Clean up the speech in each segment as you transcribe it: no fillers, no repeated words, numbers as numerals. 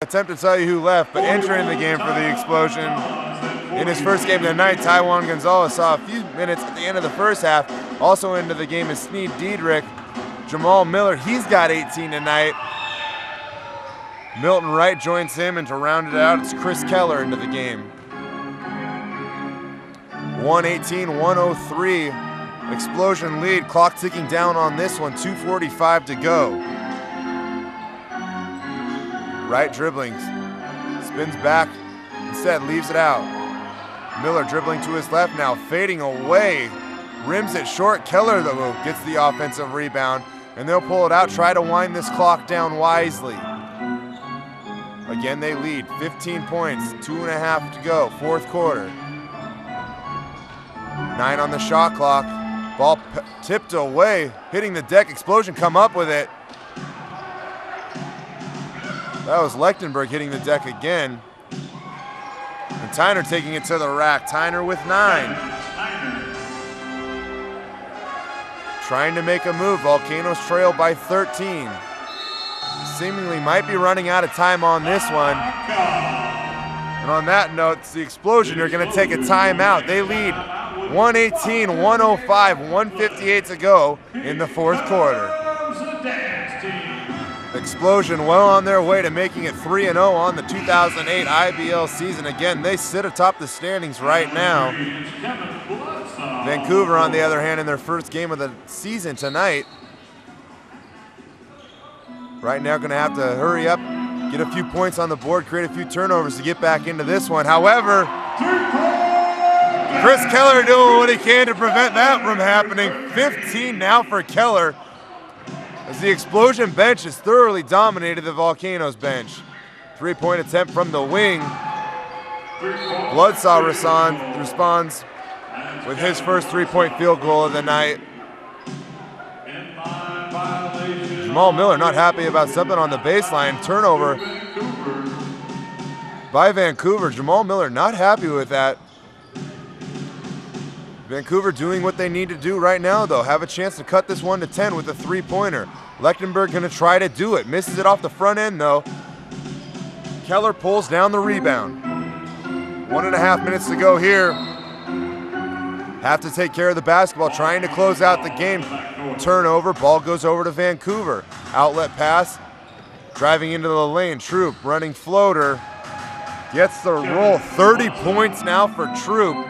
attempt to tell you who left, but entering the game for the Explosion in his first game of the night, Taiwan Gonzalez saw a few minutes at the end of the first half. Also into the game is Sneed Diedrich. Jamal Miller, he's got 18 tonight. Milton Wright joins him, and to round it out, it's Chris Keller into the game. 118-103, Explosion lead. Clock ticking down on this one, 2:45 to go. Wright dribbling, spins back, instead leaves it out. Miller dribbling to his left now, fading away, rims it short. Keller, though, gets the offensive rebound, and they'll pull it out, try to wind this clock down wisely. Again, they lead, 15 points, 2.5 to go, fourth quarter. 9 on the shot clock. Ball tipped away, hitting the deck. Explosion come up with it. That was Lechtenberg hitting the deck again. And Tyner taking it to the rack. Tyner with 9. Trying to make a move. Volcanoes trail by 13. Seemingly might be running out of time on this one. And on that note, it's the Explosion are going to take a timeout. They lead 118-105, 158 to go in the fourth quarter. Explosion well on their way to making it 3-0 on the 2008 IBL season. Again, they sit atop the standings right now. Vancouver, on the other hand, in their first game of the season tonight. Right now going to have to hurry up, get a few points on the board, create a few turnovers to get back into this one. However, Chris Keller doing what he can to prevent that from happening. 15 now for Keller, as the Explosion bench has thoroughly dominated the Volcanoes bench. 3-point attempt from the wing. Bloodsaw responds with his first 3-point field goal of the night. Jamal Miller not happy about something on the baseline. Turnover by Vancouver. Jamal Miller not happy with that. Vancouver doing what they need to do right now, though. Have a chance to cut this one to 10 with a 3-pointer. Lechtenberg going to try to do it. Misses it off the front end, though. Keller pulls down the rebound. 1.5 minutes to go here. Have to take care of the basketball, trying to close out the game. Turnover, ball goes over to Vancouver. Outlet pass, driving into the lane. Troop running floater, gets the roll. 30 points now for Troop.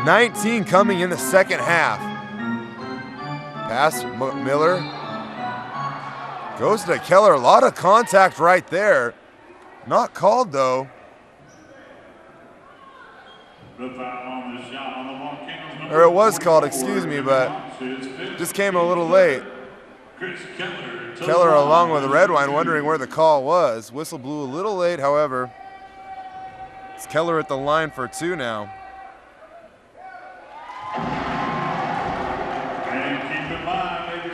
19 coming in the second half. Pass, Miller. Goes to Keller, a lot of contact right there. Not called though. Or it was called, excuse me, but just came a little late. Keller along with Redwine wondering where the call was. Whistle blew a little late, however. It's Keller at the line for 2 now.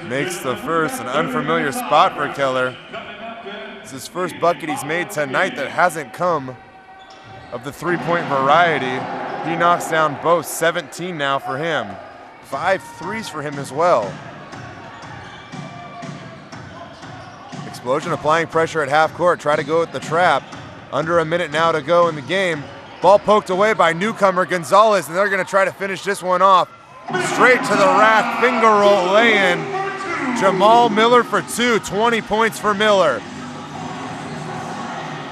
Makes the first, an unfamiliar spot for Keller. It's his first bucket he's made tonight that hasn't come of the 3-point variety. He knocks down both, 17 now for him. 5 threes for him as well. Explosion applying pressure at half court, try to go with the trap. Under a minute now to go in the game. Ball poked away by newcomer Gonzalez, and they're gonna try to finish this one off. Straight to the rack, finger roll lay-in. Jamal Miller for 2, 20 points for Miller.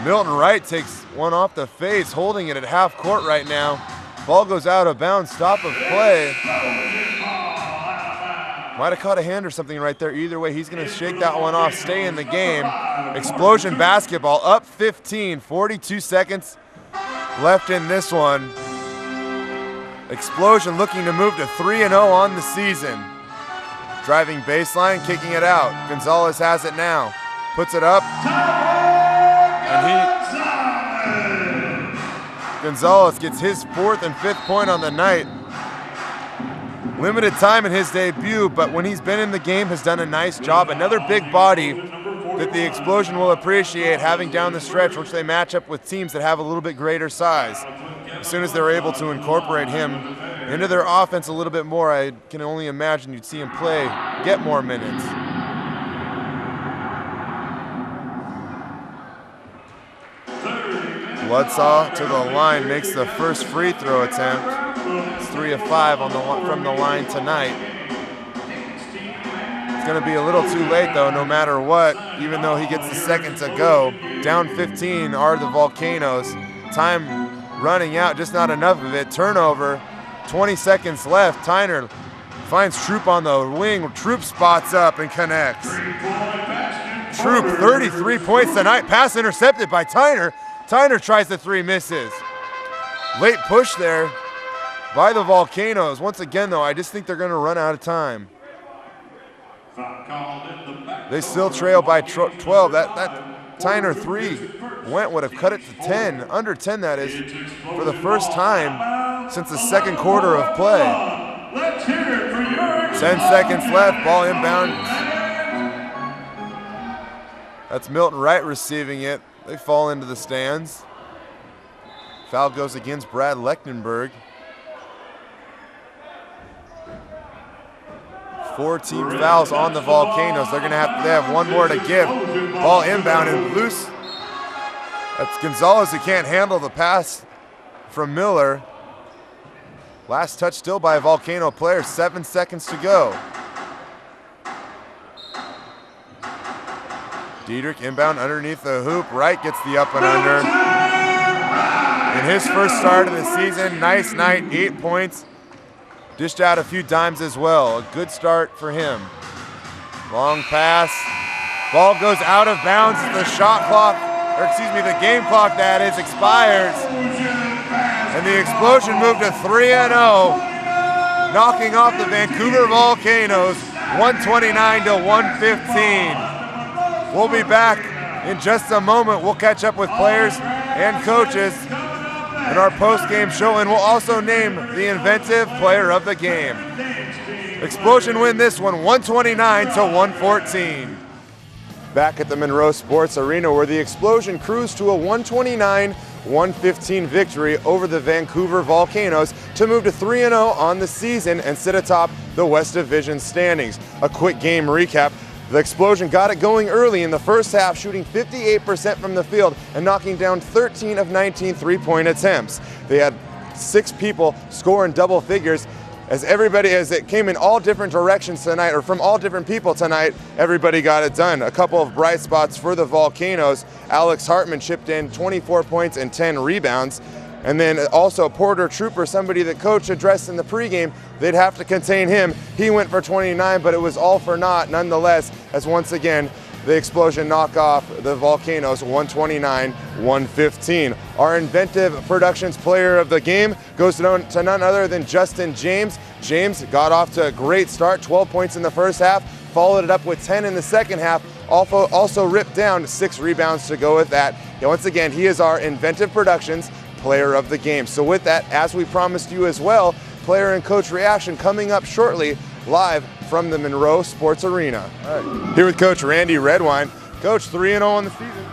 Milton Wright takes one off the face, holding it at half court right now. Ball goes out of bounds, stop of play. Might have caught a hand or something right there. Either way, he's gonna shake that one off, stay in the game. Explosion basketball up 15, 42 seconds left in this one. Explosion looking to move to 3-0 on the season. Driving baseline, kicking it out. Gonzalez has it now. Puts it up. And Gonzalez gets his 4th and 5th point on the night. Limited time in his debut, but when he's been in the game, has done a nice job. Another big body that the Explosion will appreciate having down the stretch, which they match up with teams that have a little bit greater size. As soon as they're able to incorporate him into their offense a little bit more, I can only imagine you'd see him play, get more minutes. Bloodsaw to the line, makes the first free throw attempt. It's 3 of 5 from the line tonight. It's going to be a little too late though, no matter what, even though he gets the second to go. Down 15 are the Volcanoes. Time running out, just not enough of it. Turnover, 20 seconds left. Tyner finds Troop on the wing. Troop spots up and connects. Troop, 33 points tonight. Pass intercepted by Tyner. Tyner tries the three, misses. Late push there by the Volcanoes. Once again, though, I just think they're going to run out of time. They still trail by 12. That Tyner three would have cut it to 10, under 10 that is, for the first time since the second quarter of play. 10 seconds left, ball inbound. That's Milton Wright receiving it. They fall into the stands. Foul goes against Brad Lechtenberg. 4 team fouls on the Volcanoes. They have one more to give. Ball inbound and loose. That's Gonzalez who can't handle the pass from Miller. Last touch still by a Volcano player, 7 seconds to go. Diedrich inbound underneath the hoop. Wright gets the up and under. In his first start of the season, nice night, 8 points. Dished out a few dimes as well. A good start for him. Long pass. Ball goes out of bounds. The shot clock, or excuse me, the game clock that is, expires. And the Explosion moved to 3-0, knocking off the Vancouver Volcanoes 129 to 115. We'll be back in just a moment. We'll catch up with players and coaches in our post-game show, and we'll also name the inventive player of the game. Explosion win this one 129 to 114. Back at the Monroe Sports Arena, where the Explosion cruised to a 129-115 victory over the Vancouver Volcanoes to move to 3-0 on the season and sit atop the West Division standings. A quick game recap. The Explosion got it going early in the first half, shooting 58% from the field and knocking down 13 of 19 three-point attempts. They had 6 people score in double figures. As it came in all different directions tonight, or from all different people tonight, everybody got it done. A couple of bright spots for the Volcanoes. Alex Hartman chipped in 24 points and 10 rebounds. And then also Porter Trooper, somebody that coach addressed in the pregame, they'd have to contain him. He went for 29, but it was all for naught nonetheless, as once again, the Explosion knock off the Volcanoes 129-115. Our Inventive Productions player of the game goes to none other than Justin James. James got off to a great start, 12 points in the first half, followed it up with 10 in the second half, also ripped down 6 rebounds to go with that. And once again, he is our Inventive Productions player of the game. So with that, as we promised you as well, player and coach reaction coming up shortly, live from the Monroe Sports Arena. All right. Here with Coach Randy Redwine. Coach, 3-0 on the season.